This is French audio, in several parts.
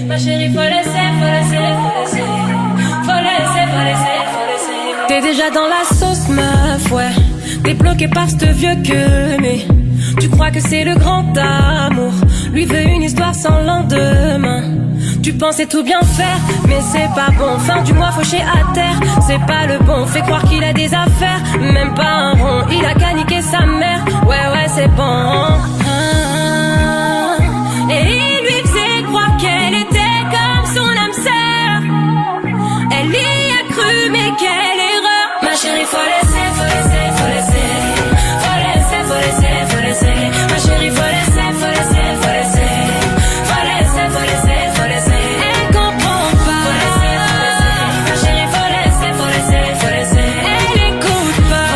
Ma chérie, faut laisser. T'es déjà dans la sauce, meuf, ouais. T'es bloqué par ce vieux gueux, mais tu crois que c'est le grand amour. Lui veut une histoire sans lendemain. Tu pensais tout bien faire, mais c'est pas bon. Fin du mois fauché à terre, c'est pas le bon. Fais croire qu'il a des affaires, même pas un rond. Il a qu'à niquer sa mère, ouais c'est bon. Et il lui faisait croire qu'elle était comme son âme sœur. Elle y a cru, mais quelle erreur. Ma chérie, faut laisser. Ma chérie, faut laisser. Elle comprend pas. Ma chérie, faut laisser. Elle écoute pas.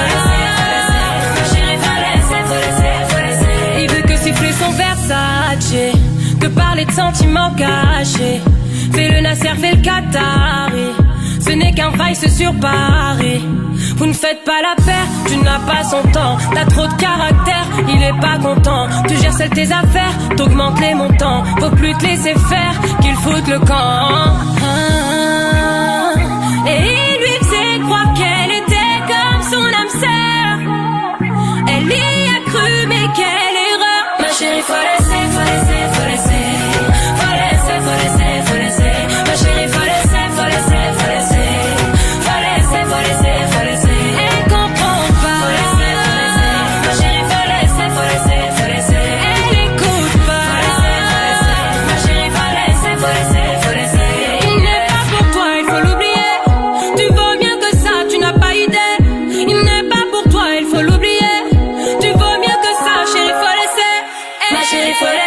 Ma chérie, faut laisser. Il veut que siffler son Versace, que parler de sentiments cachés. Fais le Nasser, fais le Qatari. Ce n'est qu'un vice sur Paris. Vous ne faites pas la paire, tu n'as pas son temps. T'as trop de caractère, il est pas content. Tu gères seul tes affaires, t'augmentes les montants. Faut plus te laisser faire, qu'il foute le camp. Et il lui faisait croire qu'elle était comme son âme sœur. Elle y a cru, mais quelle erreur. Ma chérie, faut laisser. Ma chérie, faut laisser. Elle comprend pas. Ma chérie, faut laisser. Elle écoute pas. Ma chérie, faut laisser. Il n'est pas pour toi, il faut l'oublier. Tu vaux mieux que ça, tu n'as pas idée. Il n'est pas pour toi, il faut l'oublier. Tu vaux mieux que ça, chérie, faut laisser. Ma chérie, faut laisser.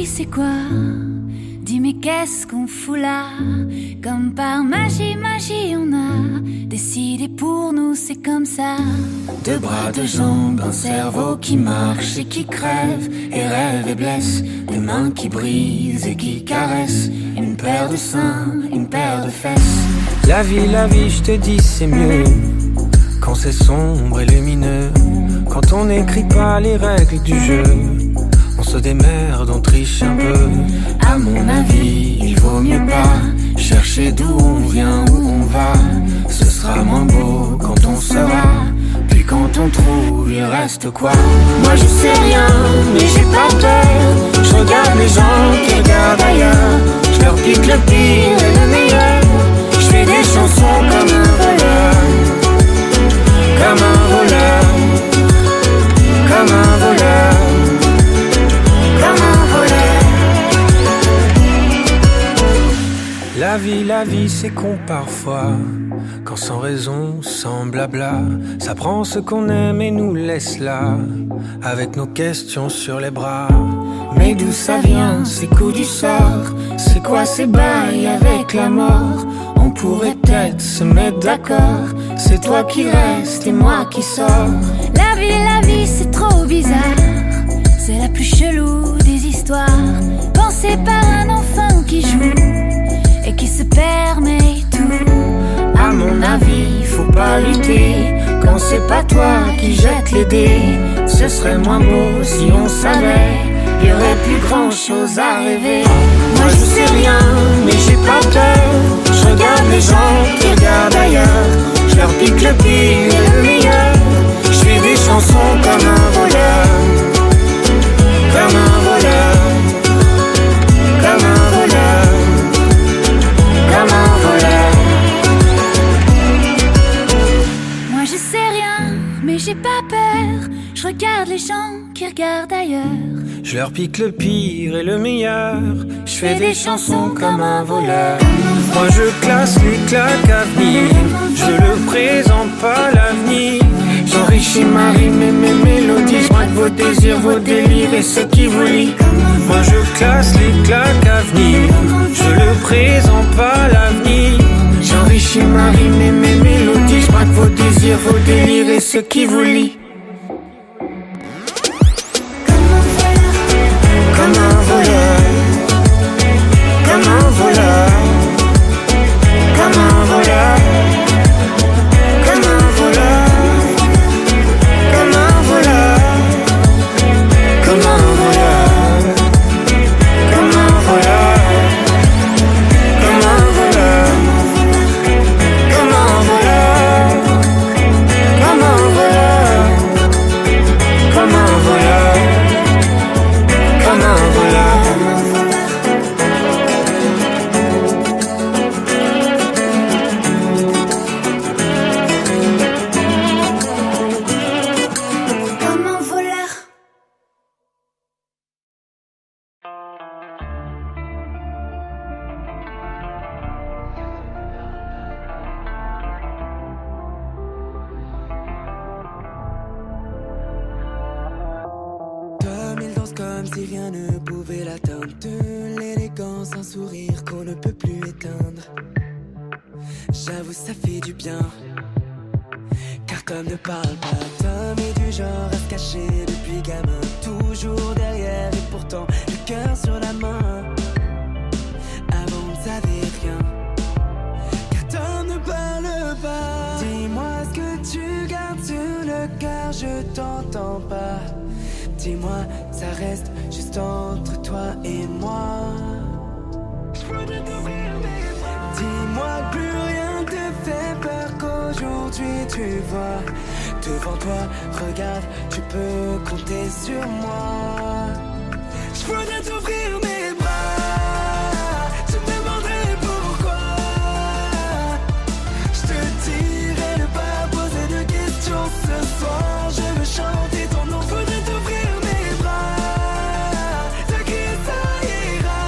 C'est quoi? Dis mais qu'est-ce qu'on fout là? Comme par magie, on a décidé pour nous, c'est comme ça. Deux bras, deux jambes, un cerveau qui marche et qui crève et rêve et blesse. Des mains qui brisent et qui caressent. Une paire de seins, une paire de fesses. La vie, je te dis c'est mieux quand c'est sombre et lumineux. Quand on n'écrit pas les règles du jeu, on se démerde, on triche un peu. À mon avis, il vaut mieux pas chercher d'où on vient, où on va. Ce sera moins beau quand on sera. Puis quand on trouve, il reste quoi? Moi je sais rien, mais j'ai pas peur. Je regarde les gens qui regardent ailleurs. Je leur pique le pire et le meilleur. Je fais des chansons comme un voleur. Comme un voleur. Comme un voleur. La vie c'est con parfois. Quand sans raison, sans blabla, ça prend ce qu'on aime et nous laisse là, avec nos questions sur les bras. Mais d'où ça vient, ces coups du sort? C'est quoi ces bails avec la mort? On pourrait peut-être se mettre d'accord. C'est toi qui restes et moi qui sors. La vie c'est trop bizarre. C'est la plus chelou des histoires. Pensée par un enfant qui joue et qui se permet tout. À mon avis, faut pas lutter quand c'est pas toi qui jette les dés. Ce serait moins beau si on savait. Y aurait plus grand chose à rêver. Moi je sais rien, mais j'ai pas peur. Je regarde les gens qui regardent ailleurs. Je leur pique le pire et le meilleur. Mais j'ai pas peur, je regarde les gens qui regardent ailleurs. Je leur pique le pire et le meilleur. Je fais des chansons comme un voleur. Moi je classe les claques à venir. Je le présente pas l'avenir. J'enrichis ma rime et mes mélodies. Je braque vos désirs, vos délires et ce qui vous lie. Moi je classe les claques à venir. Je le présente pas l'avenir. J'enrichis ma rime et mes mélodies. Je braque vos désirs, vos délires et ce qui vous lie. Comme un voleur, comme un voleur, comme un voleur, comme un voleur, comme un voleur, comme un voleur, comme un voleur, comme un voleur, comme un voleur, comme un voleur, comme un voleur. Comme un voleur. Comme un voleur. Comme il danse comme si rien ne pouvait l'atteindre. De l'élégance, un sourire qu'on ne peut plus éteindre. J'avoue ça fait du bien. Car Tom ne parle pas. Tom est du genre à se cacher depuis gamin. Toujours derrière et pourtant le cœur sur la main. Avant on ne savait rien. Car Tom ne parle pas. Dis-moi ce que tu gardes sur le cœur, je t'entends pas. Dis-moi, ça reste juste entre toi et moi. Dis-moi que plus rien te fait peur, qu'aujourd'hui tu vois. Devant toi, regarde, tu peux compter sur moi. Je voudrais t'ouvrir mes bras, je me demanderai pourquoi. Je te dirai de pas poser de questions ce soir. Je veux chanter ton nom, faudrait t'ouvrir mes bras. Te crier ça ira.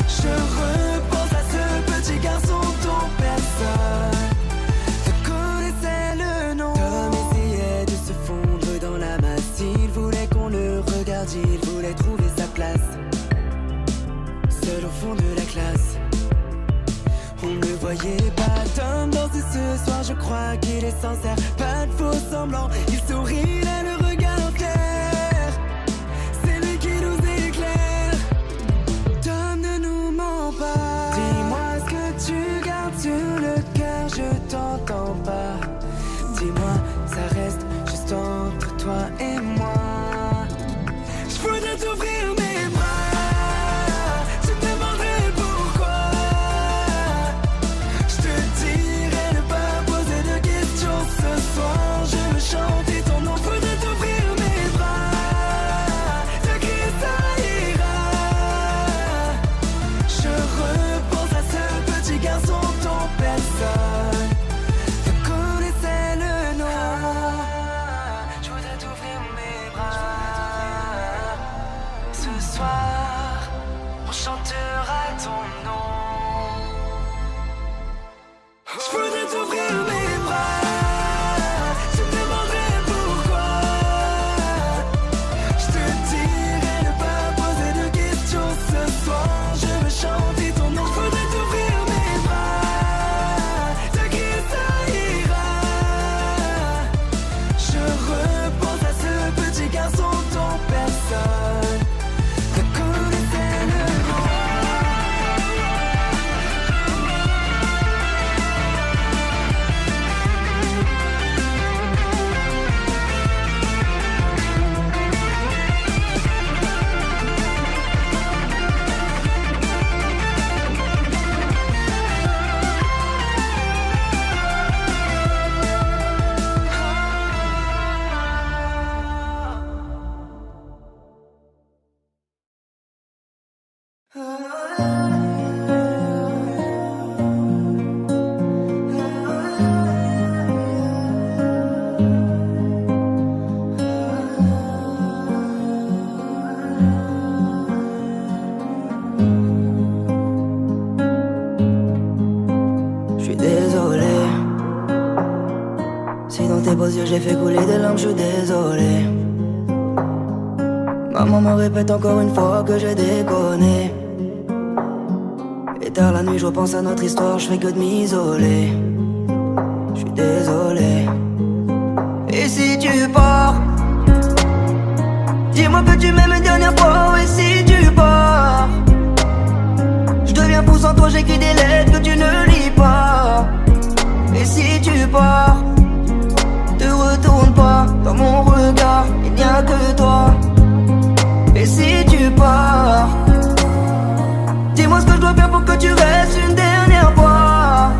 Je repense à ce petit garçon dont personne ne connaissait le nom. Tom essayait de se fondre dans la masse. Il voulait qu'on le regarde, il voulait trouver sa place. Seul au fond de la classe, on ne voyait pas Tom danser ce soir. Je crois qu'il est sincère, pas de faux semblants. Il sourit, il a le regard fier. C'est lui qui nous éclaire. Tom ne nous ment pas. Dis-moi ce que tu gardes sur le cœur, je t'entends pas. Dis-moi, ça reste juste entre toi et moi. Je voudrais t'ouvrir mes bras, je te demanderai pourquoi. Je te dirai de pas poser de questions ce soir. Je veux chanter ton nom, faudrait t'ouvrir tes beaux yeux, j'ai fait couler des larmes, je suis désolé. Maman me répète encore une fois que j'ai déconné. Et tard la nuit, je repense à notre histoire, je fais que de m'isoler. Je suis désolé. Et si tu pars, dis-moi que tu m'aimes une dernière fois. Et si tu pars, je deviens fou sans toi, j'écris des lettres que tu ne lis pas. Et si tu pars, te retourne pas, dans mon regard, il n'y a que toi. Et si tu pars, dis-moi ce que je dois faire pour que tu restes une dernière fois.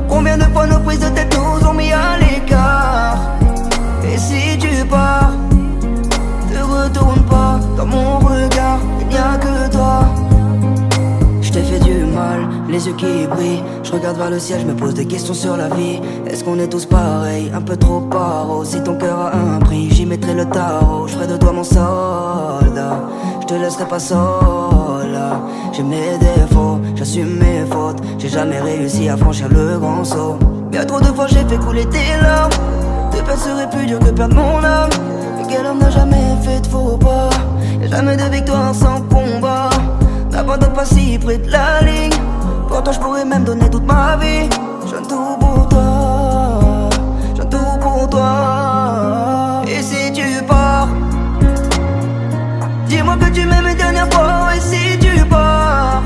Combien de fois nos prises de tête nous ont mis à l'écart. Et si tu pars, te retourne pas, dans mon regard, il n'y a que toi. Je t'ai fait du mal, les yeux qui brillent. Je regarde vers le ciel, je me pose des questions sur la vie. Est-ce qu'on est tous pareils, un peu trop paro? Si ton cœur a un prix, j'y mettrai le tarot. Je ferai de toi mon soldat, je te laisserai pas seul. J'ai mes défauts, j'assume mes fautes. J'ai jamais réussi à franchir le grand saut. Bien trop de fois j'ai fait couler tes larmes. Tes peines seraient plus dures que perdre mon âme. Et quel homme n'a jamais fait de faux pas? Y'a jamais de victoire sans combat. N'abandonne pas si près de la ligne. Pour toi je pourrais même donner toute ma vie. Je donne tout pour toi, je donne tout pour toi. Et si tu pars, dis-moi que tu m'aimes une dernière fois. Et si tu pars,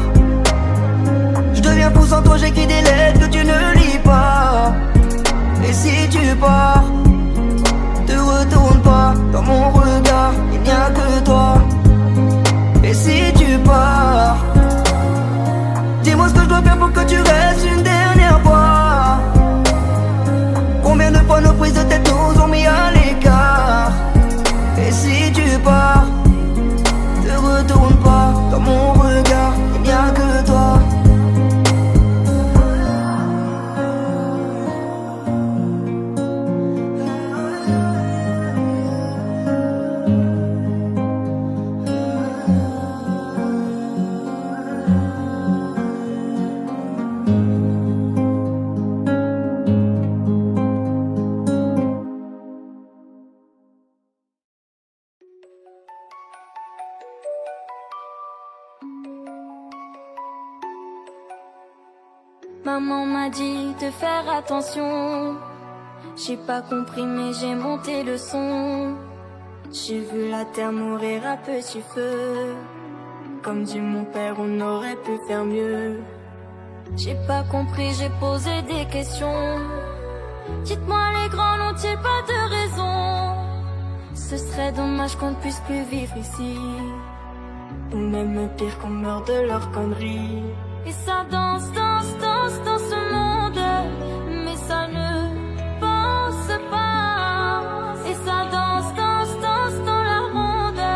je deviens fou sans toi, j'écris des lettres que tu ne lis pas. Et si tu pars, te retourne pas, dans mon regard, il n'y a que toi. Et si tu pars, dis-moi ce que je dois faire pour que tu restes une dernière fois. Combien de fois nos prises de tête nous ont mis à l'écart. Et si tu pars, te retourne pas, dans mon regard, il n'y a que toi. Maman m'a dit de faire attention. J'ai pas compris mais j'ai monté le son. J'ai vu la terre mourir à petit feu. Comme dit mon père, on aurait pu faire mieux. J'ai pas compris, j'ai posé des questions. Dites-moi les grands n'ont-ils pas de raison? Ce serait dommage qu'on ne puisse plus vivre ici. Ou même pire qu'on meurt de leurs conneries. Et ça danse, danse, danse dans ce monde. Mais ça ne pense pas. Et ça danse, danse, danse dans la ronde.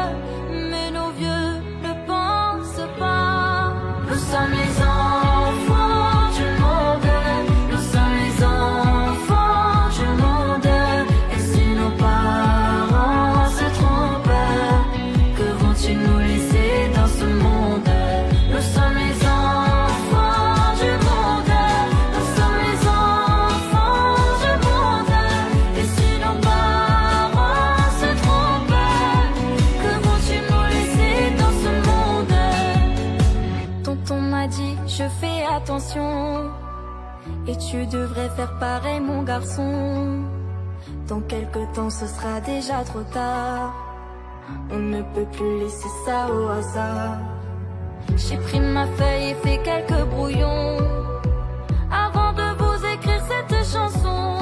Mais nos vieux ne pensent pas. Nous sommes les enfants du monde. Nous sommes les enfants du monde. Et si nos parents se trompent, que vont-ils nous laisser dans ce monde? Nous sommes les enfants du monde. Nous sommes les enfants du monde. Et si nos parents se trompent, que vont-ils nous laisser dans ce monde? Tonton m'a dit, je fais attention. Et tu devrais faire pareil mon garçon. Dans quelque temps ce sera déjà trop tard. On ne peut plus laisser ça au hasard. J'ai pris ma feuille et fait quelques brouillons avant de vous écrire cette chanson.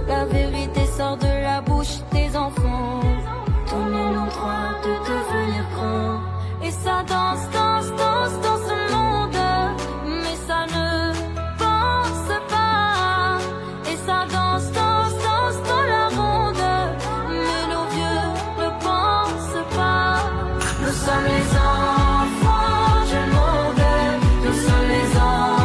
La vérité sort de la bouche des enfants. Donnez-nous le droit de devenir grands. Et ça danse, danse, danse dans ce monde. Mais ça ne pense pas. Et ça danse, danse, danse dans la ronde. Mais nos vieux ne pensent pas. Nous sommes les enfants du monde. Nous sommes les enfants.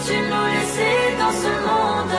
tu nous laisser dans ce monde?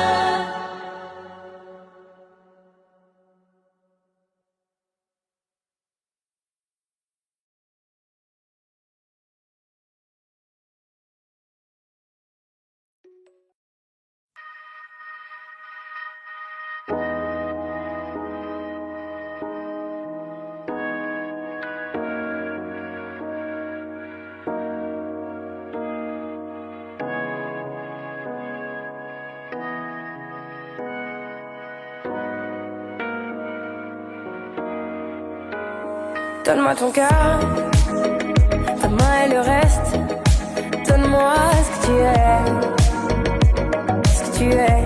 Donne-moi ton cœur, ta main et le reste. Donne-moi ce que tu es, ce que tu es.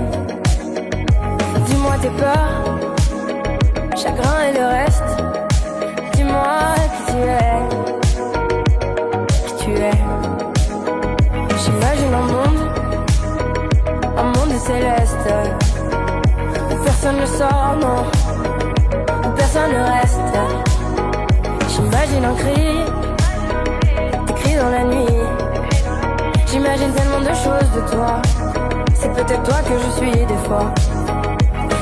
Dis-moi tes peurs, chagrin et le reste. Dis-moi qui tu es, qui tu es. J'imagine un monde céleste, où personne ne sort, non, où personne ne reste. J'imagine un cri, des cris dans la nuit. J'imagine tellement de choses de toi. C'est peut-être toi que je suis des fois.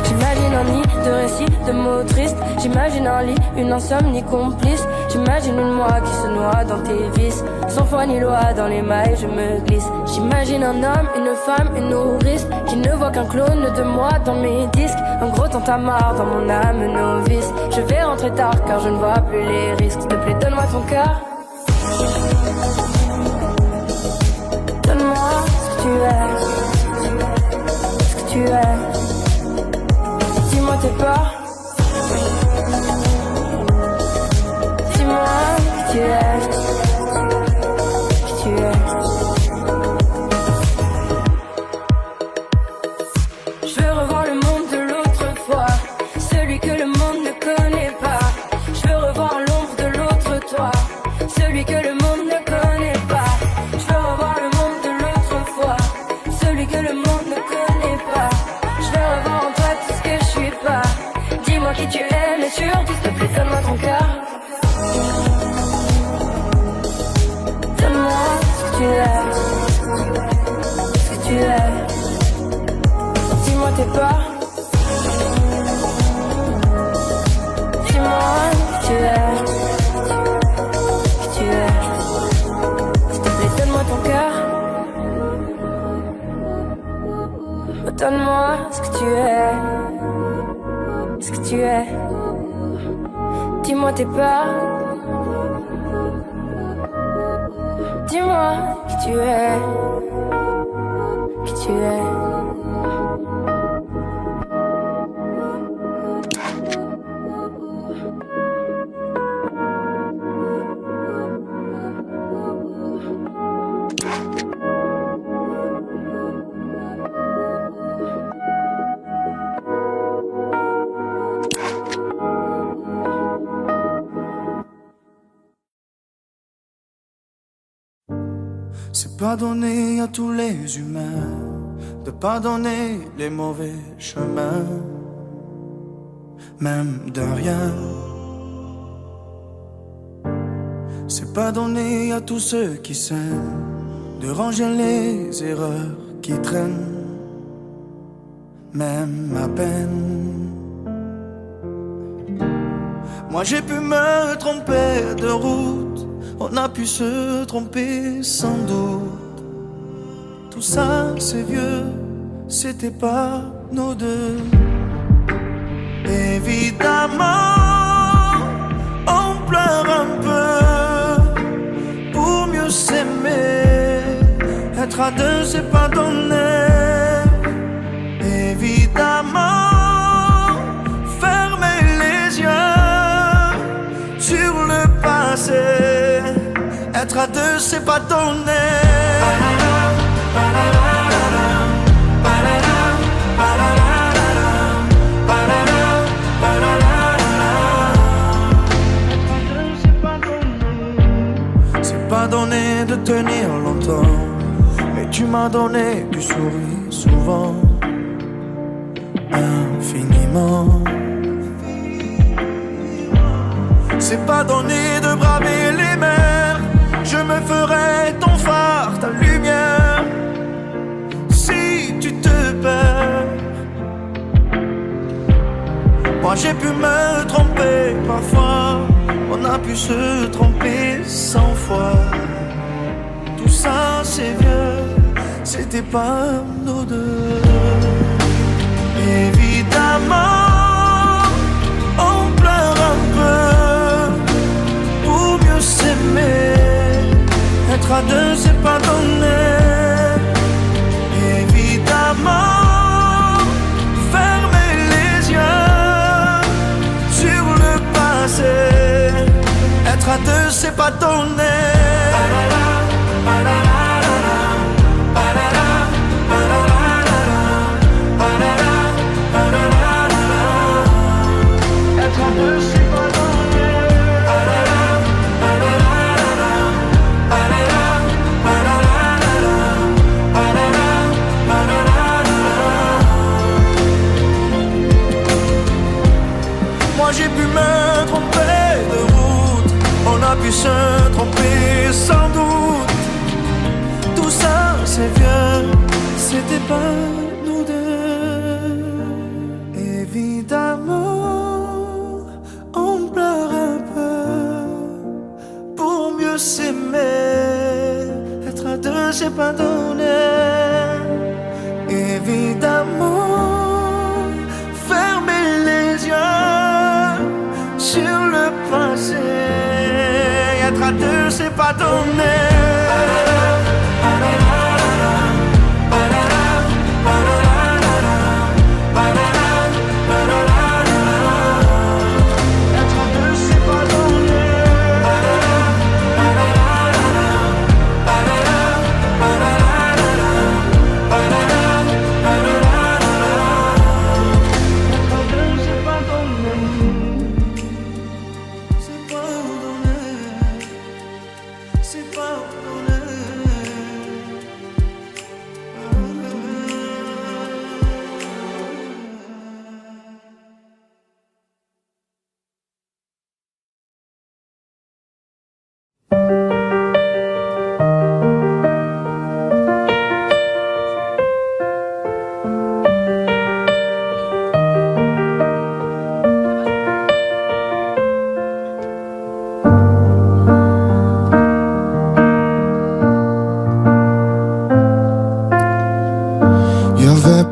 J'imagine un nid de récits, de mots tristes. J'imagine un lit, une insomnie complice. J'imagine une moi qui se noie dans tes vices. Sans foi ni loi, dans les mailles je me glisse. J'imagine un homme, une femme, une nourrice qui ne voit qu'un clone de moi dans mes disques. Un gros tintamarre dans mon âme novice. Je vais rentrer tard car je ne vois plus les risques. S'il te plaît, donne-moi ton cœur. Donne-moi ce que tu es, ce que tu es. Dis-moi tes peurs. Dis-moi qui tu es, qui tu es. Je veux revoir le monde de l'autre fois, celui que le monde ne connaît pas. Je veux revoir l'ombre de l'autre toi, celui que le monde ne connaît pas. Je veux revoir le monde de l'autre fois, celui que le monde ne connaît pas. Je veux revoir en toi tout ce que je suis pas. Dis-moi qui tu es, mais surtout s'il te plaît, donne-moi ton cœur. Donne-moi ce que tu es, ce que tu es. Dis-moi tes peurs. Dis-moi qui tu es, qui tu es. S'il te plaît, donne-moi ton cœur. Donne-moi ce que tu es, ce que tu es. Dis-moi tes peurs. Dis-moi qui tu es, qui tu es. C'est pas donné à tous les humains de pardonner les mauvais chemins, même de rien. C'est pas donné à tous ceux qui s'aiment de ranger les erreurs qui traînent, même à peine. Moi j'ai pu me tromper de route, on a pu se tromper sans doute. Tout ça c'est vieux, c'était pas nos deux. Évidemment, on pleure un peu pour mieux s'aimer. Être à deux c'est pas donné. Évidemment, fermer les yeux sur le passé. Être à deux c'est pas donné. C'est pas donné de tenir longtemps, mais tu m'as donné du sourire souvent, infiniment. C'est pas donné de braver les mers, je me ferai ton phare, ta lumière. j'ai pu me tromper parfois, on a pu se tromper 100 fois. Tout ça c'est vieux, c'était pas nous deux. Évidemment, on pleure un peu pour mieux s'aimer. Être à deux c'est pas donné. Évidemment, fermer les yeux sur le passé. Être à deux c'est pas donné. J'ai pu me tromper de route, on a pu se tromper sans doute. Tout ça c'est vieux, c'était pas nous deux. Évidemment, on pleure un peu pour mieux s'aimer. Être à deux c'est pas donné. Évidemment, fermer les yeux sur le passé. Être à deux c'est pas donné.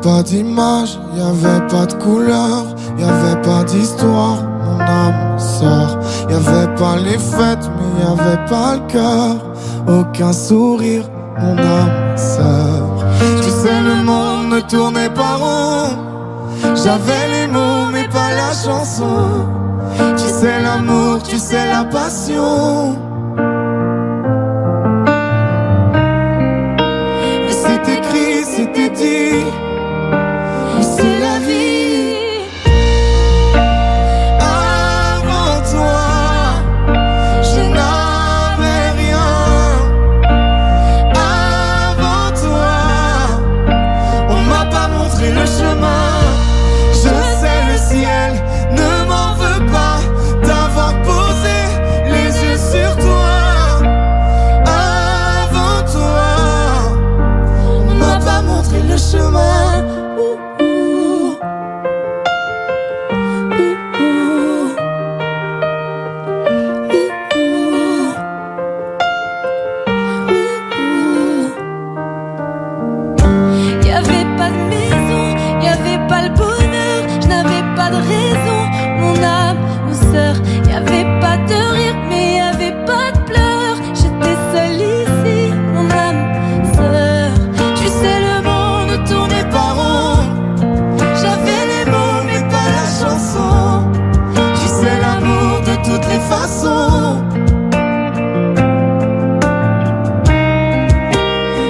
Pas d'image, y'avait pas de couleur, y'avait pas d'histoire, mon âme sœur. Y'avait pas les fêtes, mais y'avait pas le cœur. Aucun sourire, mon âme sœur. Tu sais, le monde ne tournait pas rond. J'avais les mots, mais pas la chanson. Tu sais l'amour, tu sais la passion. Mais c'est écrit, c'était dit. C'est la vie. Avant toi, je n'avais rien. Avant toi, on m'a pas montré le chemin. Je sais le ciel ne m'en veut pas d'avoir posé les yeux sur toi. Avant toi, on m'a pas montré le chemin.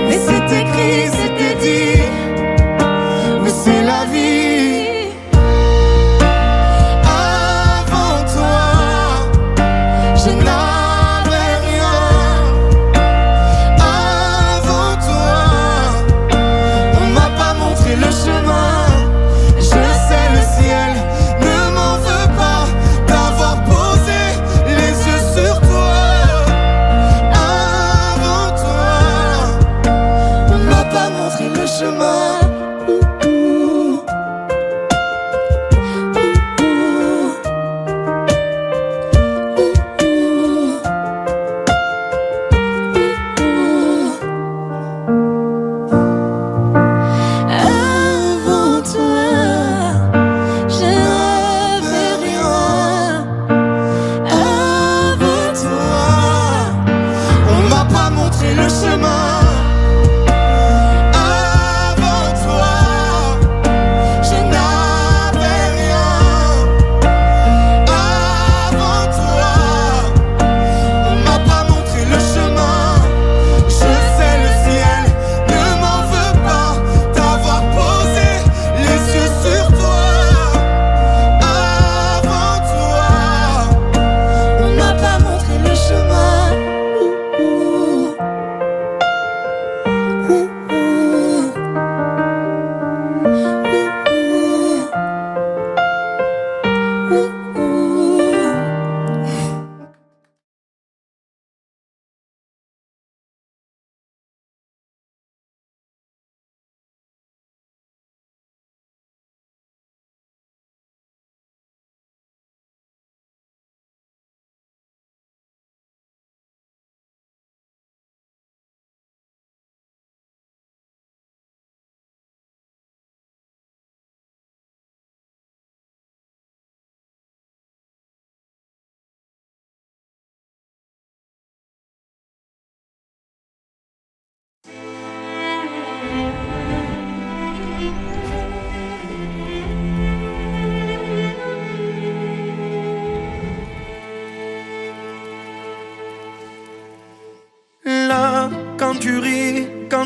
Mais c'est écrit, c'était dit. Mais c'est la vie. Avant toi, je n'avais rien. Avant toi, on m'a pas montré le chemin. Je sais le ciel ne m'en veut pas d'avoir posé les yeux sur toi. Avant toi, on m'a pas montré le chemin.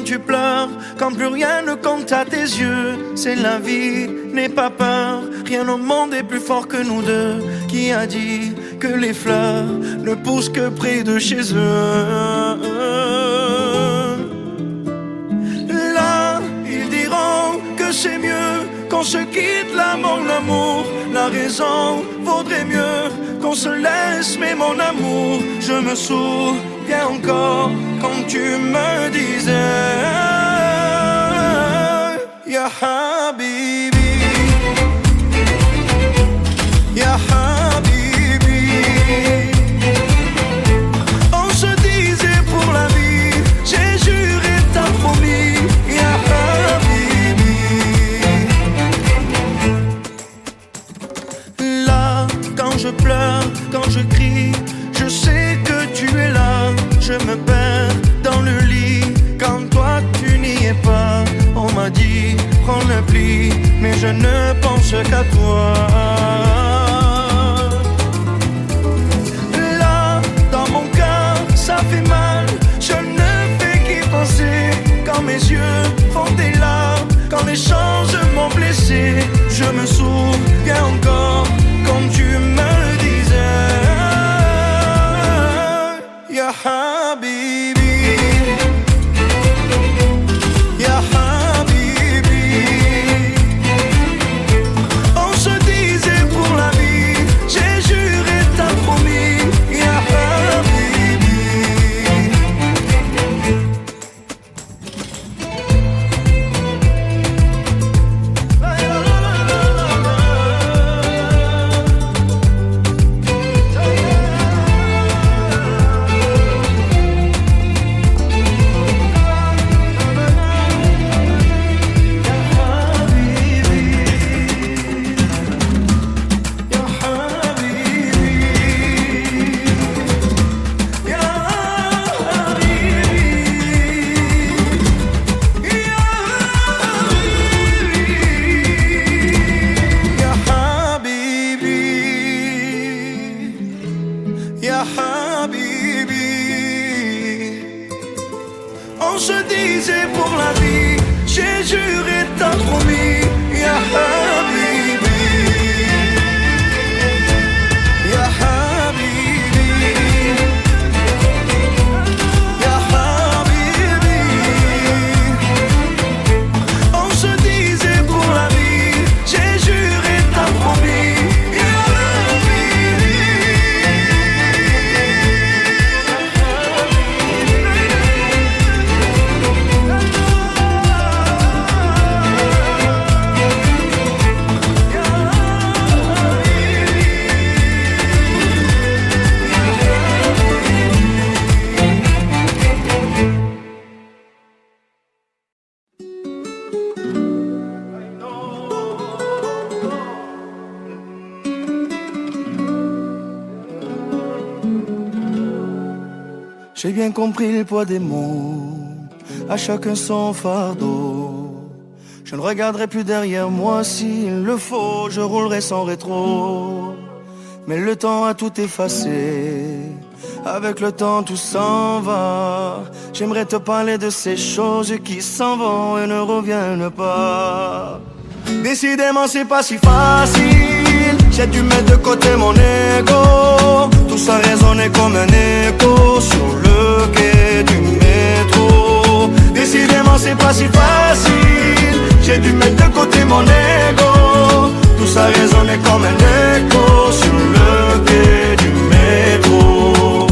tu pleures, quand plus rien ne compte à tes yeux. C'est la vie, n'aie pas peur, rien au monde est plus fort que nous deux. Qui a dit que les fleurs ne poussent que près de chez eux? Là, ils diront que c'est mieux qu'on se quitte là, mon amour. La raison vaudrait mieux qu'on se laisse, mais mon amour, je me souviens encore quand tu me disais Ya Habibi, Ya Habibi. On se disait pour la vie, j'ai juré, t'as promis Ya Habibi. Là, quand je pleure, quand je crie, je sais que tu es là. Je me perds dans le lit quand toi tu n'y es pas. On m'a dit prends le pli, mais je ne pense qu'à toi. Là, dans mon cœur, ça fait mal. Je ne fais qu'y penser quand mes yeux font des larmes, quand les choses m'ont blessé. Je me souviens encore quand tu me disais Ya Habibi, Ya Habibi. On se disait pour la vie, j'ai juré, t'as promis Ya Habibi. Ya Habibi, on se disait pour la vie, j'ai juré, t'as promis Ya Habibi, Ya Habibi, Ya Habibi. On se disait pour la vie, j'ai juré, t'as promis Ya Habibi. J'ai bien compris le poids des mots, à chacun son fardeau. Je ne regarderai plus derrière moi s'il le faut, je roulerai sans rétro. Mais le temps a tout effacé, avec le temps tout s'en va. J'aimerais te parler de ces choses qui s'en vont et ne reviennent pas. Décidément c'est pas si facile, j'ai dû mettre de côté mon ego. Tout ça résonnait comme un écho sur le quai du métro. Décidément c'est pas si facile, j'ai dû mettre de côté mon ego. Tout ça résonnait comme un écho sur le quai du métro.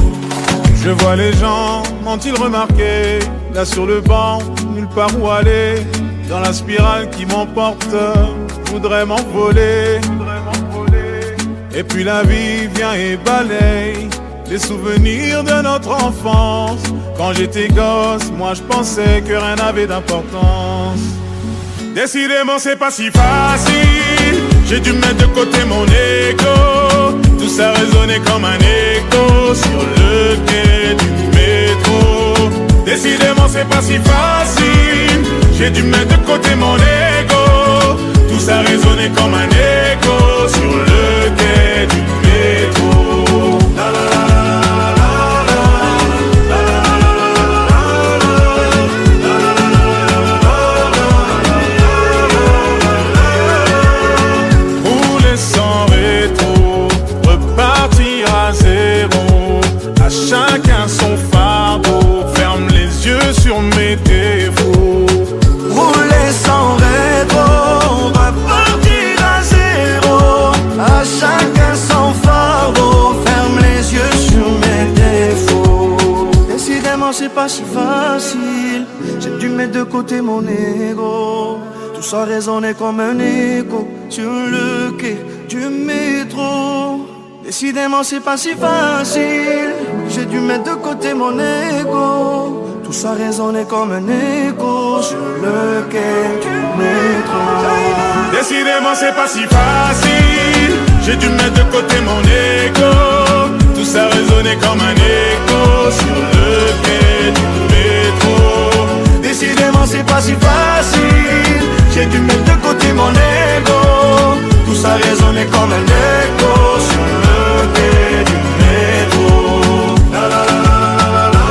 Je vois les gens, m'ont-ils remarqué? Là sur le banc, nulle part où aller. Dans la spirale qui m'emporte, voudrais m'envoler. Et puis la vie vient et balaye les souvenirs de notre enfance. Quand j'étais gosse, moi je pensais que rien n'avait d'importance. Décidément c'est pas si facile, j'ai dû mettre de côté mon ego. Tout ça résonnait comme un écho sur le quai du métro. Décidément c'est pas si facile, j'ai dû mettre de côté mon ego. Tout ça résonnait comme un écho sur le quai du métro. La la la la la la la la la la la la la. pas si facile. J'ai dû mettre de côté mon ego. Tout ça résonnait comme un écho sur le quai du métro. Décidément c'est pas si facile. J'ai dû mettre de côté mon ego. Tout ça résonnait comme un écho sur le quai du métro. Décidément c'est pas si facile. J'ai dû mettre de côté mon ego. Tout ça résonnait comme un écho sur le quai du métro. Décidément c'est pas si facile. J'ai dû mettre de côté mon ego. Tout ça résonnait comme un écho sur le quai du métro. La la la la.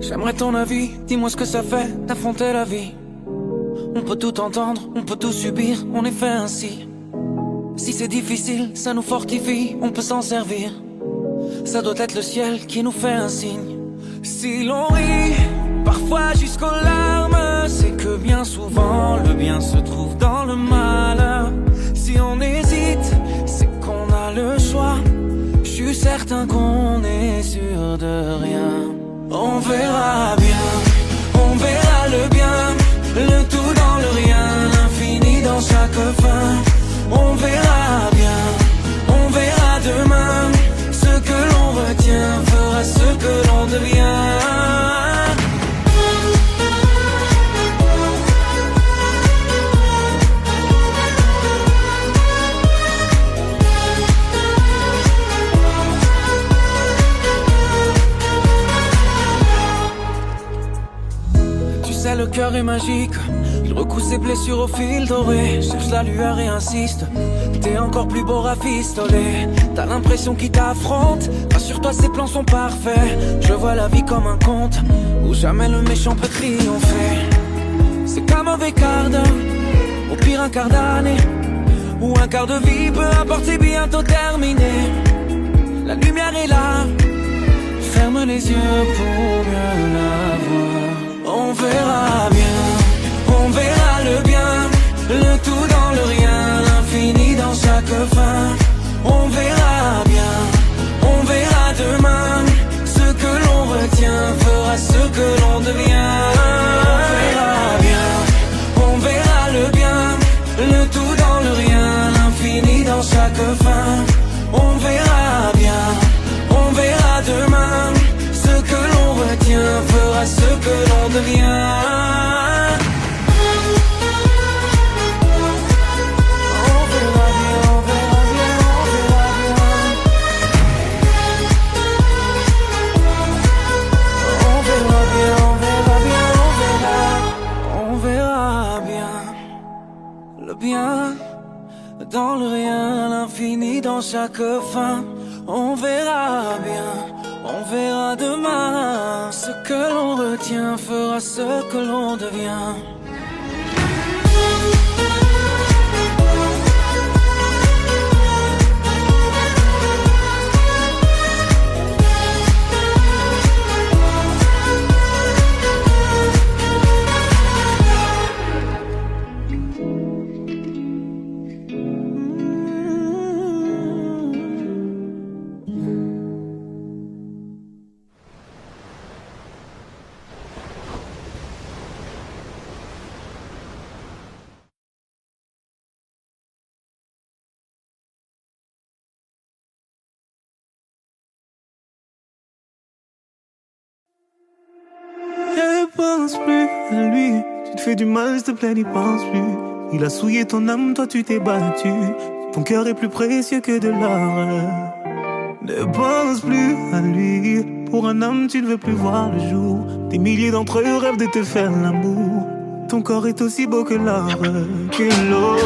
J'aimerais ton avis, dis-moi ce que ça fait d'affronter la vie. On peut tout entendre, on peut tout subir, on est fait ainsi. Si c'est difficile, ça nous fortifie, on peut s'en servir. Ça doit être le ciel qui nous fait un signe. Si l'on rit, parfois jusqu'aux larmes, c'est que bien souvent le bien se trouve dans le mal. Si on hésite, c'est qu'on a le choix. Je suis certain qu'on est sûr de rien. On verra bien, on verra le bien, le tout dans le rien, l'infini dans chaque fin. On verra bien, on verra demain, ce que l'on retient fera ce que l'on devient. Le cœur est magique, il recoue ses blessures au fil doré. Cherche la lueur et insiste, t'es encore plus beau rafistolé. T'as l'impression qu'il t'affronte, rassure-toi ses plans sont parfaits. Je vois la vie comme un conte, où jamais le méchant peut triompher. C'est qu'un mauvais quart d'heure, au pire un quart d'année, ou un quart de vie, peu importe c'est bientôt terminé. La lumière est là, ferme les yeux pour mieux la voir. On verra bien, on verra le bien, le tout dans le rien, l'infini dans chaque fin. On verra bien, on verra demain, ce que l'on retient fera ce que l'on devient. On verra bien, on verra le bien, le tout dans le rien, l'infini dans chaque fin. On verra bien, on verra demain, ce que l'on retient fera ce que l'on devient. On verra bien, on verra bien, on verra bien. On verra bien, on verra bien, on verra bien. Le bien dans le rien, l'infini dans chaque fin. On verra bien, on verra demain, ce que l'on retient fera ce que l'on devient. Pense plus à lui, tu te fais du mal, s'il te plaît, n'y pense plus. Il a souillé ton âme, toi tu t'es battu. Ton cœur est plus précieux que de l'or. Ne pense plus à lui. Pour un homme, tu ne veux plus voir le jour. Des milliers d'entre eux rêvent de te faire l'amour. Ton corps est aussi beau que l'or, que l'aurore.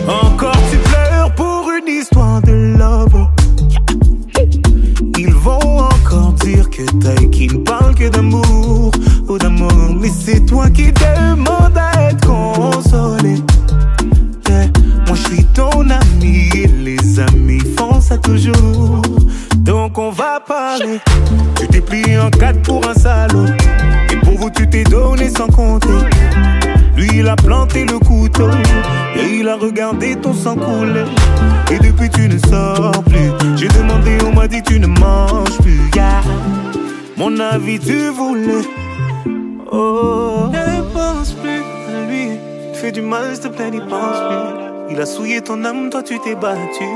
Encore tu pleures pour une histoire de love. Ils vont encore dire que qu'ils ne parlent que d'amour ou d'amour. Mais c'est toi qui demandes à être consolé. Yeah. Moi je suis ton ami et les amis font ça toujours. Donc on va parler. Tu t'es plié en quatre pour un salaud. Et pour vous tu t'es donné sans compter. Lui il a planté le couteau et il a regardé ton sang couler. Et depuis tu ne sors plus. J'ai demandé, on m'a dit tu ne manges plus, yeah. Mon avis tu voulais. Oh, ne pense plus à lui. Fais du mal s'il te plaît, n'y pense plus. Il a souillé ton âme, toi tu t'es battu.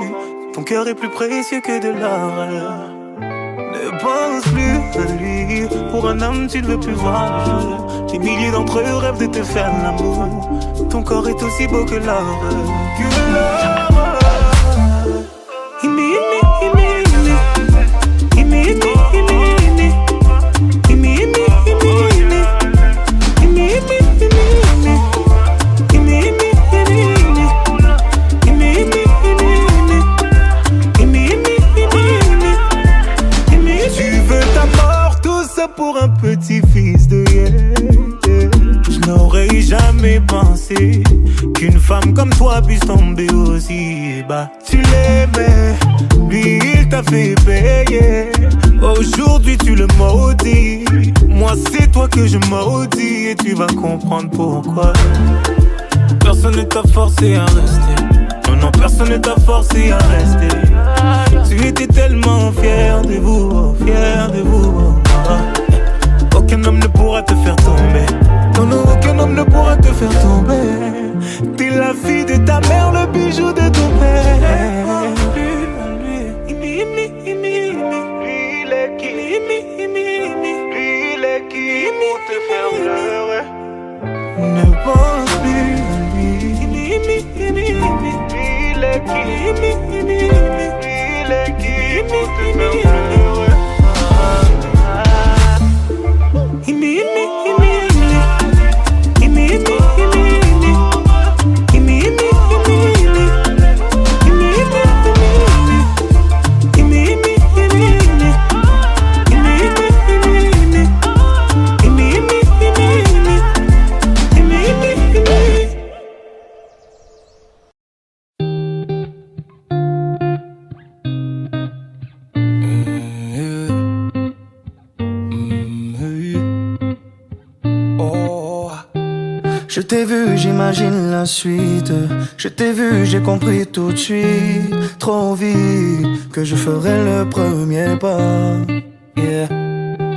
Ton cœur est plus précieux que de l'or. Ne pense plus à lui. Pour un homme tu ne veux plus voir le jour. Des milliers d'entre eux rêvent de te faire l'amour. Ton corps est aussi beau que l'or. Que l'or. Pour un petit fils de je n'aurais jamais pensé qu'une femme comme toi puisse tomber aussi bas. Tu l'aimais, lui il t'a fait payer. Aujourd'hui tu le maudis. Moi c'est toi que je maudis. Et tu vas comprendre pourquoi. Personne ne t'a forcé à rester. Non, personne ne t'a forcé à rester. Tu étais tellement fier de vous, fier de vous. Aucun homme ne pourra te faire tomber. Non, non, aucun homme ne pourra te faire tomber. T'es la fille de ta mère, le bijou de ton père. Il est qui? Il est qui pour te faire pleurer? Ne pense plus à lui. Il est qui? Il est qui pour te faire pleurer? Je t'ai vu, j'imagine la suite. Je t'ai vu, j'ai compris tout de suite. Trop vite que je ferai le premier pas. Yeah.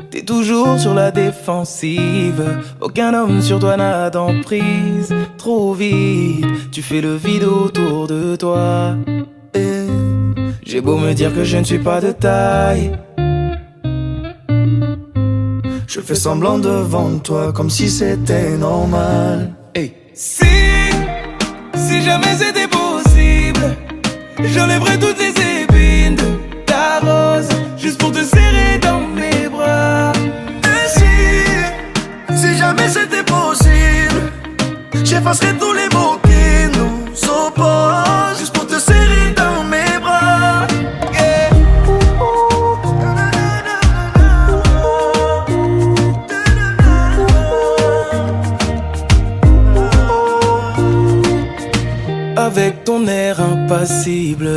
T'es toujours sur la défensive. Aucun homme sur toi n'a d'emprise. Trop vite, tu fais le vide autour de toi. Et j'ai beau me dire que je ne suis pas de taille. Je fais semblant devant toi comme si c'était normal. Hey. Si jamais c'était possible, j'enlèverais toutes les épines de ta rose, juste pour te serrer dans mes bras. Et si jamais c'était possible, j'effacerais tous les mots qui nous opposent, juste pour te serrer dans mes bras. Yeah. Avec ton air impassible,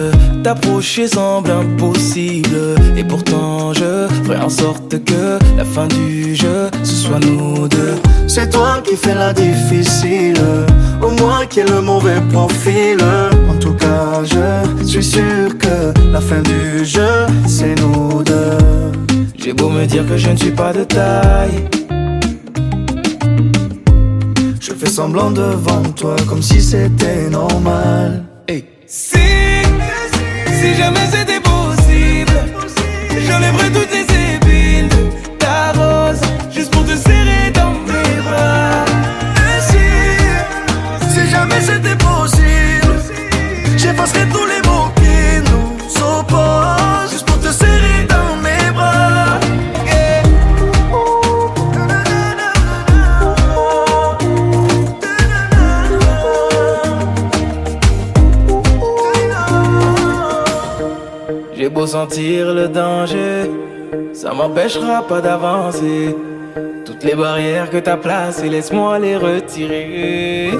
t'approcher semble impossible. Et pourtant je ferai en sorte que la fin du jeu, ce soit nous deux. C'est toi qui fais la difficile, au moins qui est le mauvais profil. En tout cas je suis sûr que la fin du jeu, c'est nous deux. J'ai beau me dire que je ne suis pas de taille, je fais semblant devant toi comme si c'était normal. Hey. Si jamais c'était possible, j'enlèverais toutes les épines de ta rose, juste pour te serrer dans mes bras. Et si jamais c'était possible, j'effacerais tous les mots qui nous opposent, juste pour te serrer dans mes bras. Yeah. J'ai beau sentir le danger, ça m'empêchera pas d'avancer. Toutes les barrières que t'as placées, laisse-moi les retirer.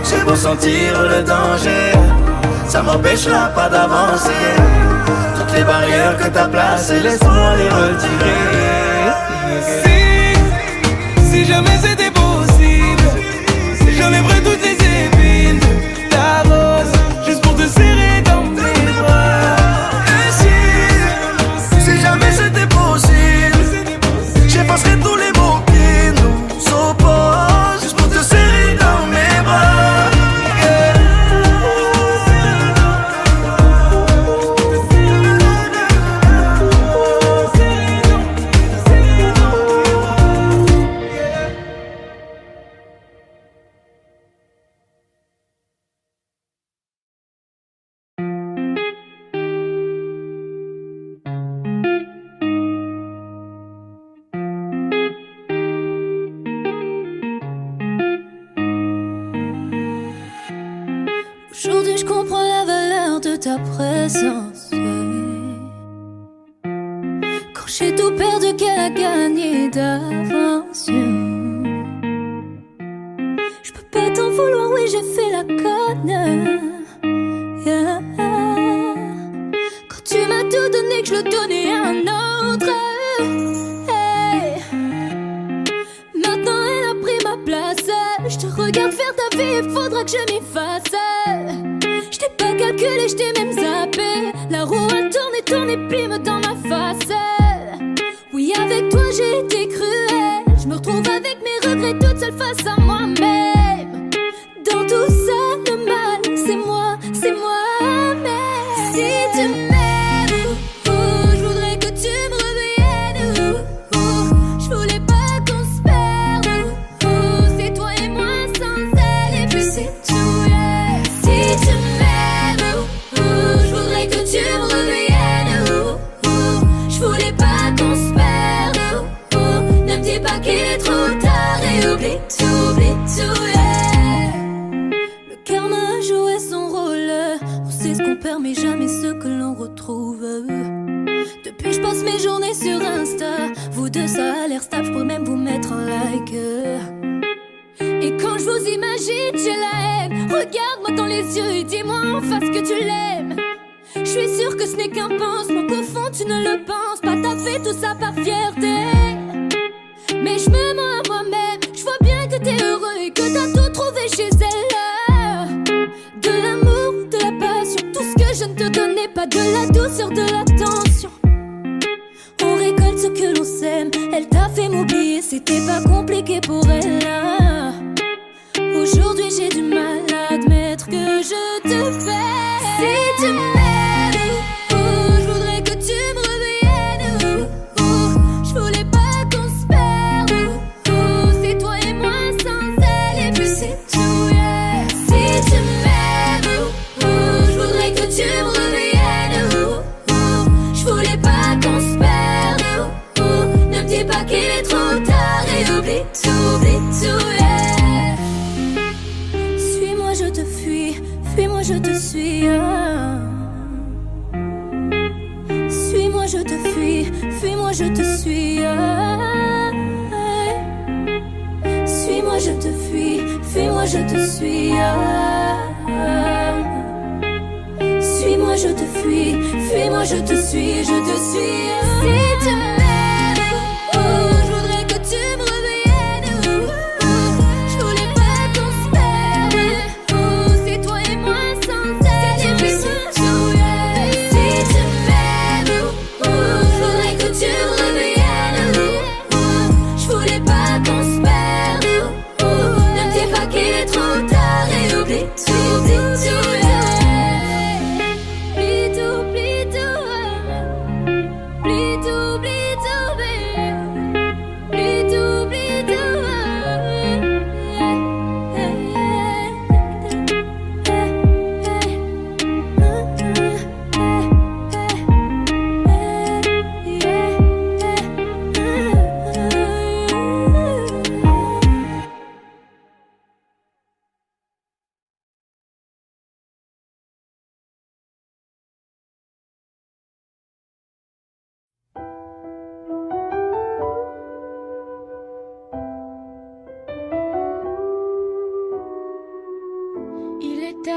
J'ai beau sentir le danger, ça m'empêchera pas d'avancer. Toutes les barrières que t'as placées, laisse-moi les retirer. Si jamais c'était possible, j'enlèverais toutes les épines de ta rose, juste pour te serrer dans mes bras. Et si jamais c'était possible, j'effacerais tous les mots qui nous opposent, juste pour te serrer dans mes bras. Yeah. Aujourd'hui je comprends la valeur de ta présence. Quand j'ai tout perdu, qu'elle a gagné d'avance. Je peux pas t'en vouloir, oui j'ai fait la conne. Yeah. Quand tu m'as tout donné, que je le donnais à un autre. Hey. Maintenant elle a pris ma place. Je te regarde faire ta vie, il faudra que je m'y fasse. Je t'ai pas calculé, je t'ai même zappé. La roue a tourné, pime dans ma face. Oui, avec toi j'ai été cruelle. Je me retrouve avec mes regrets toute seule face à moi-même. Dans tout ça, le mal, c'est moi-même. Si tu m'aimes, je voudrais que tu me reviennes. Je voulais pas qu'on se perde. C'est toi et moi sans elle, et puis c'est tout, yeah. Si tu m'aimes, je voudrais que tu me reviennes. Je voulais pas qu'on se perde. Ne me dis pas qu'il est trop tard et oublie tout, yeah. Le karma a joué son rôle. On sait ce qu'on perd mais jamais ce que l'on retrouve. Depuis je passe mes journées sur Insta. Vous deux ça a l'air stable, je pourrais même vous mettre un like. Et quand je vous imagine j'ai la haine. Regarde-moi dans les yeux et dis-moi en face que tu l'aimes. Je suis sûre que ce n'est qu'un pansement, qu'au fond tu ne le penses pas. T'as fait tout ça par fierté, mais je me mens à moi-même. Je vois bien que t'es heureux et que t'as tout trouvé chez elle. De l'amour, de la passion, tout ce que je ne te donnais pas. De la douceur, de l'attention. On récolte ce que l'on sème. Elle t'a fait m'oublier, c'était pas compliqué pour elle. Aujourd'hui j'ai du mal à admettre que je te fais. Si tu m'aimes, je voudrais que tu me reviennes. Je voulais pas qu'on se perde. C'est toi et moi sans elle, et puis c'est tout, yeah. Si tu m'aimes, je voudrais que tu me reviennes. Je voulais pas qu'on se perde. Ne me dis pas qu'il est trop tard et oublie tout, yeah. Suis-moi, je te fuis, fuis-moi, je te suis. Suis-moi, je te fuis, fuis-moi, je te suis. Suis-moi, je te fuis, fuis-moi, je te suis. Suis-moi, je te fuis, fuis-moi, je te suis, je te suis. Si tu m'aimes, je voudrais que tu me reviennes. Je voulais pas qu'on se perde. C'est toi et moi sans elle, et puis c'est tout, yeah. Si tu m'aimes, je voudrais que tu me reviennes. Je voulais pas qu'on se perde.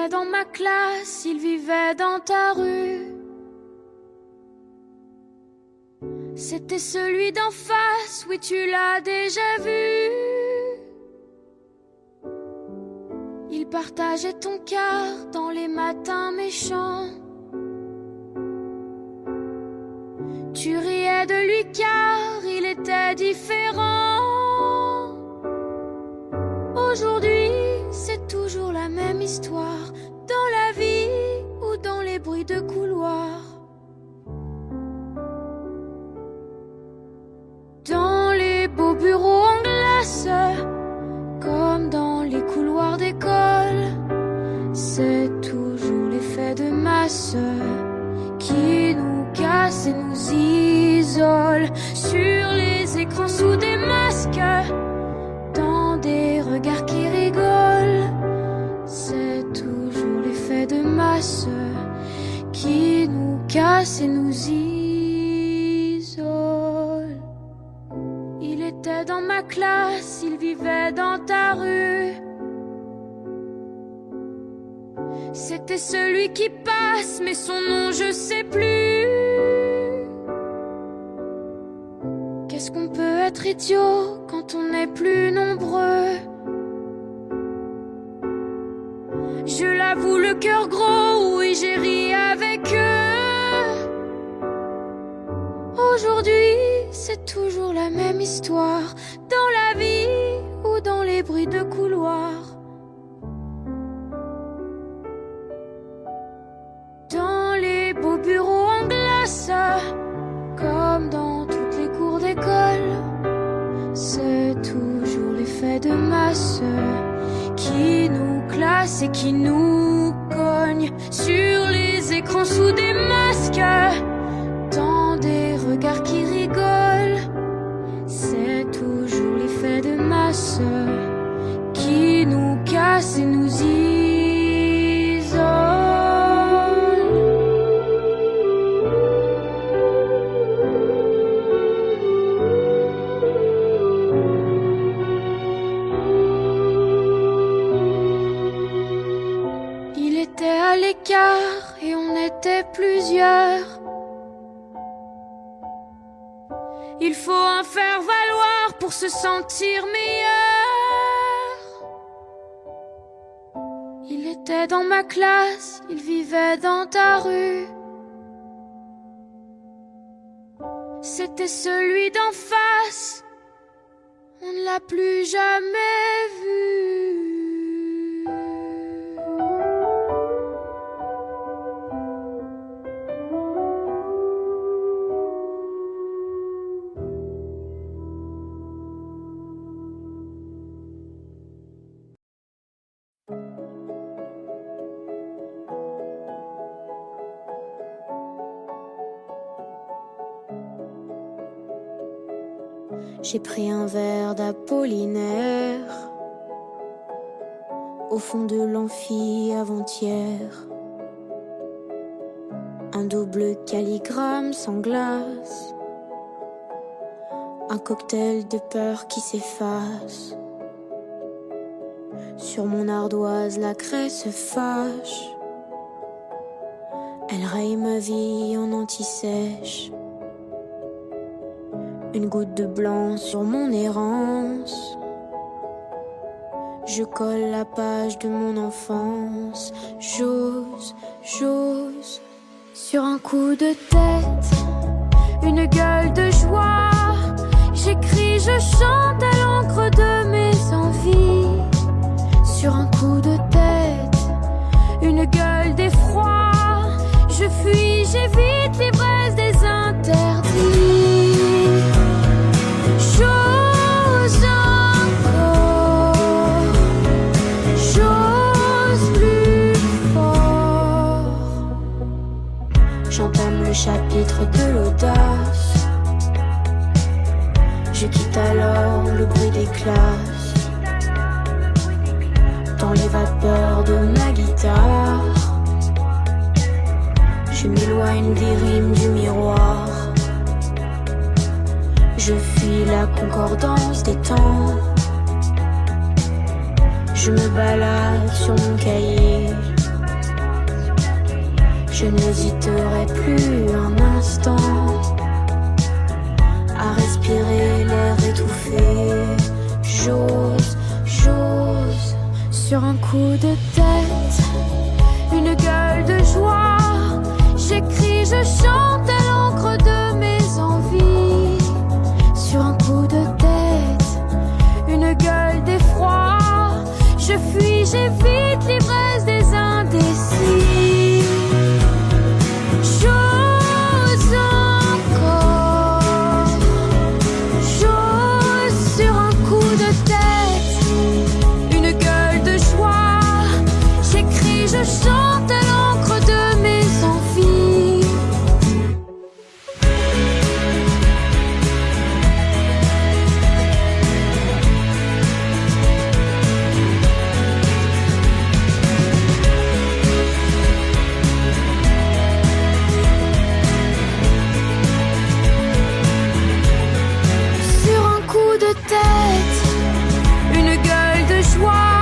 était dans ma classe, il vivait dans ta rue. C'était celui d'en face, oui tu l'as déjà vu. Il partageait ton cœur dans les matins méchants. Tu riais de lui car il était différent. Aujourd'hui, c'est toujours la même histoire, dans la vie ou dans les bruits de couloir. Dans les beaux bureaux en glace, comme dans les couloirs d'école, c'est toujours l'effet de masse qui nous casse et nous isole. Sur les écrans sous des masques, dans des regards qui rigolent, c'est toujours l'effet de masse qui nous casse et nous isole. Il était dans ma classe, il vivait dans ta rue. C'était celui qui passe, mais son nom je sais plus. Qu'est-ce qu'on peut être idiot quand on est plus nombreux? Je l'avoue, le cœur gros, oui j'ai ri avec eux. Aujourd'hui, c'est toujours la même histoire, dans la vie ou dans les bruits de couloir. Dans les beaux bureaux en glace, comme dans toutes les cours d'école, c'est toujours l'effet de masse qui nous classe et qui nous cogne. Sur les écrans sous des masques, dans des regards qui rigolent, c'est toujours l'effet de masse qui nous casse et nous isole. Il était à l'écart et on était plusieurs. Il faut en faire valoir pour se sentir meilleur. Il était dans ma classe, il vivait dans ta rue. C'était celui d'en face, on ne l'a plus jamais vu. J'ai pris un verre d'Apollinaire au fond de l'amphi avant-hier. Un double calligramme sans glace, un cocktail de peur qui s'efface. Sur mon ardoise la craie se fâche, elle raye ma vie en anti-sèche. Une goutte de blanc sur mon errance, je colle la page de mon enfance. J'ose, sur un coup de tête, une gueule de joie. J'écris, je chante à l'encre de mes envies. Sur un coup de tête, une gueule d'effroi. Je fuis, j'évite l'ivresse des interdits. J'ose encore, j'ose plus fort. J'entame le chapitre de l'audace. Je quitte alors le bruit des classes. Dans les vapeurs de ma guitare, je m'éloigne des rimes du miroir. Je fuis la concordance des temps. Je me balade sur mon cahier. je n'hésiterai plus un instant à respirer l'air étouffé. J'ose sur un coup de tête, une gueule de joie. J'écris, je chante à l'encre de mes envies. Sur un coup de tête, une gueule d'effroi. Je fuis, j'évite l'ivresse des indécis. J'ose encore, j'ose sur un coup de tête, une gueule de joie. J'écris, je chante à l'encre de mes envies. Sur un coup de tête, une gueule de joie.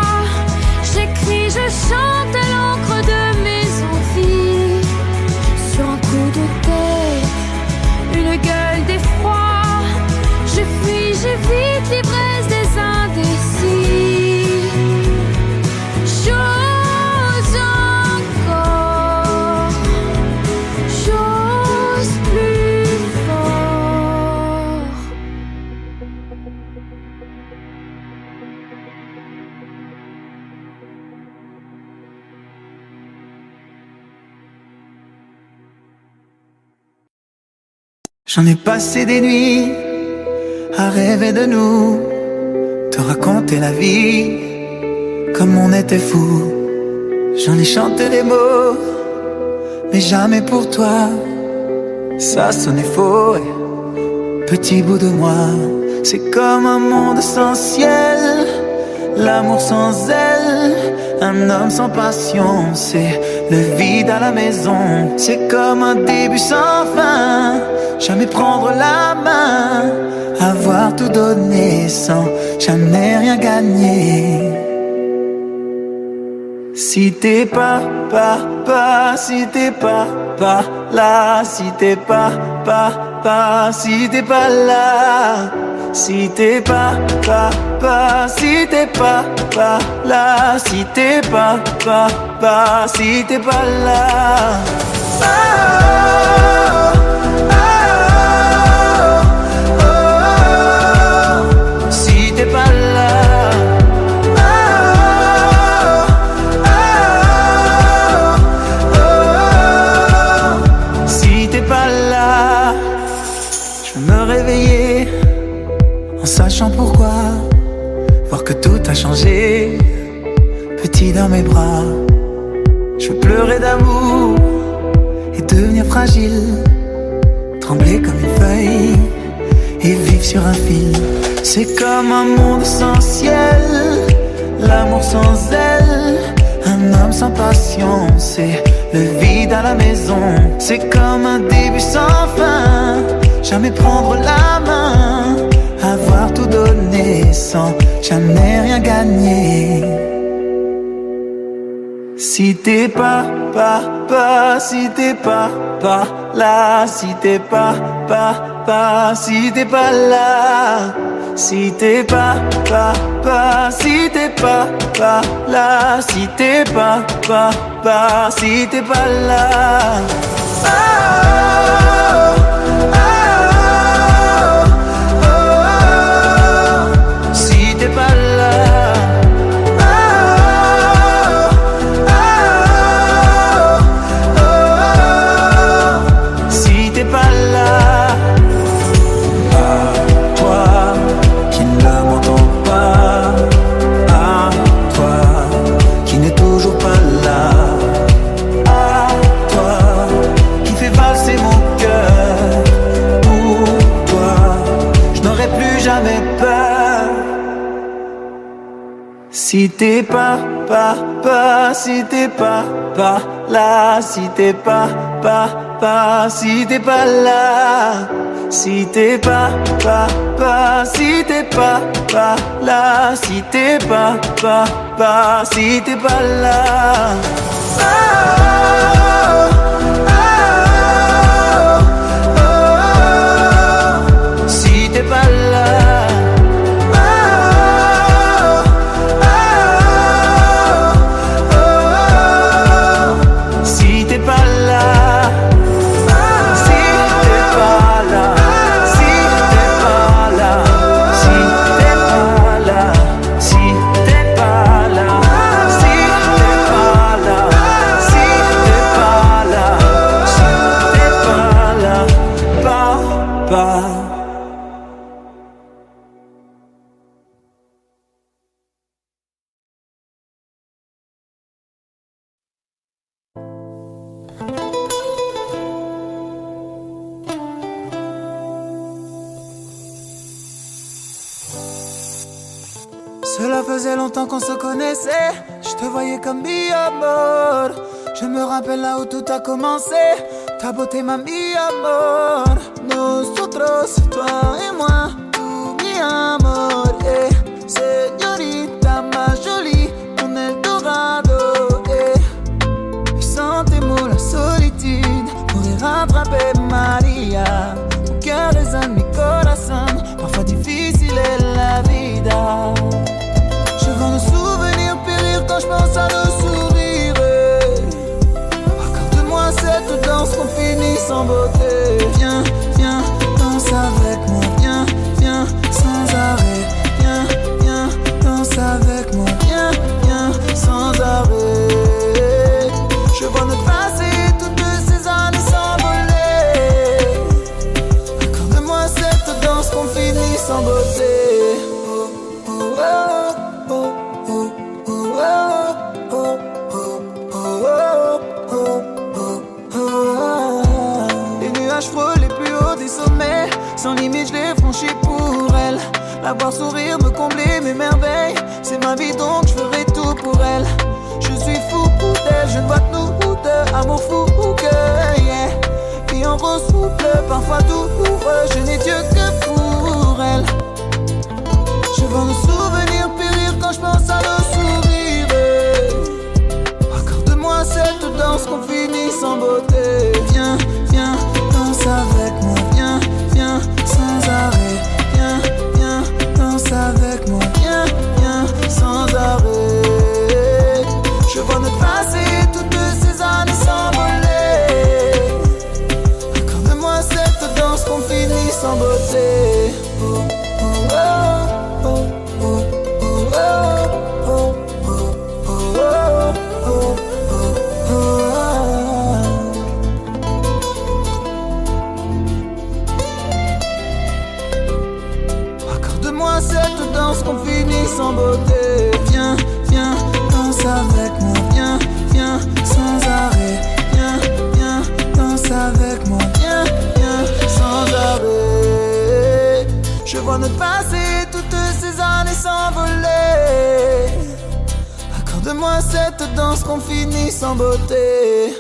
J'écris, je chante à l'encre de mes envies. Sur un coup de tête, une gueule d'effroi. Je fuis, j'évite l'ivresse des indécis. J'ose encore, j'ose plus fort. J'en ai passé des nuits à rêver de nous, te raconter la vie comme on était fous. J'en ai chanté les mots, mais jamais pour toi. Ça sonnait faux, et petit bout de moi. C'est comme un monde sans ciel, l'amour sans aile, un homme sans passion. C'est le vide à la maison. C'est comme un début sans fin, jamais prendre la main, avoir tout donné sans jamais rien gagner. Si t'es pas si t'es pas là, si t'es pas si t'es pas là, si t'es pas si t'es pas là, si t'es pas si t'es pas là. Si t'es pas là, si t'es pas là, je vais me réveiller en sachant pourquoi, voir que tout a changé, petit dans mes bras. Je veux pleurer d'amour et devenir fragile, trembler comme une feuille et vivre sur un fil. C'est comme un monde sans ciel, l'amour sans aile, un homme sans passion. C'est le vide à la maison. C'est comme un début sans fin, jamais prendre la main, avoir tout donné sans jamais rien gagner. Si t'es pas si t'es pas là, si t'es pas si t'es pas là, si t'es pas si t'es pas là, si t'es pas si t'es pas là. Si t'es pas là, si t'es pas là, à toi qui ne m'entends pas, à toi qui n'est toujours pas là, à toi qui fait valser mon cœur. Pour toi, je n'aurai plus jamais peur. Si t'es pas si t'es pas là, si t'es pas si t'es pas là, si t'es pas si t'es pas là, si t'es pas si t'es pas là. faisait longtemps qu'on se connaissait. Je te voyais comme mi amor. Je me rappelle là où tout a commencé. Ta beauté m'a mi amor. Nosotros, toi et moi, tout mi amor. Señorita más jolie, mon Eldorado. Et sans tes mots, la solitude pourrait rattraper Maria. Mon cœur résonne, mi corazón. Parfois difficile est la vida. Je vois nos souvenirs périr quand je pense à nos sourires. Accorde-moi cette danse qu'on finit sans beauté. Viens, viens, danse avec moi. Viens, viens, sans arrêt. Viens, viens, danse avec moi. Viens, viens, sans arrêt. Je vois notre passé, toutes ces années s'envoler. Accorde-moi cette danse qu'on finit sans beauté. Les nuages frôlent les plus hauts des sommets. Sans limite je les franchis pour elle. La voir sourire, me combler mes merveilles. C'est ma vie donc je ferai tout pour elle. Je suis fou d'elle, je ne vois que nous deux. Amour fou que yeah. Vie en rose souple, parfois douloureux. Je n'ai Dieu que pour elle. Je vois nos souvenirs périr quand je pense à nos sourires. Accorde-moi cette danse qu'on finit sans beauté. Viens, viens, danse avec moi. Viens, viens, sans arrêt. Viens, viens, danse avec moi. Viens, viens, sans arrêt. Je vois notre passé, toutes ces années s'envoler. Accorde-moi cette danse qu'on finit sans beauté. Accorde-moi cette danse qu'on finit sans beauté. Viens, viens, danse avec moi. Viens, viens, sans arrêt. Viens, viens, danse avec moi. Viens, viens, sans arrêt. Je vois notre passé, toutes ces années s'envoler. Accorde-moi cette danse qu'on finit sans beauté.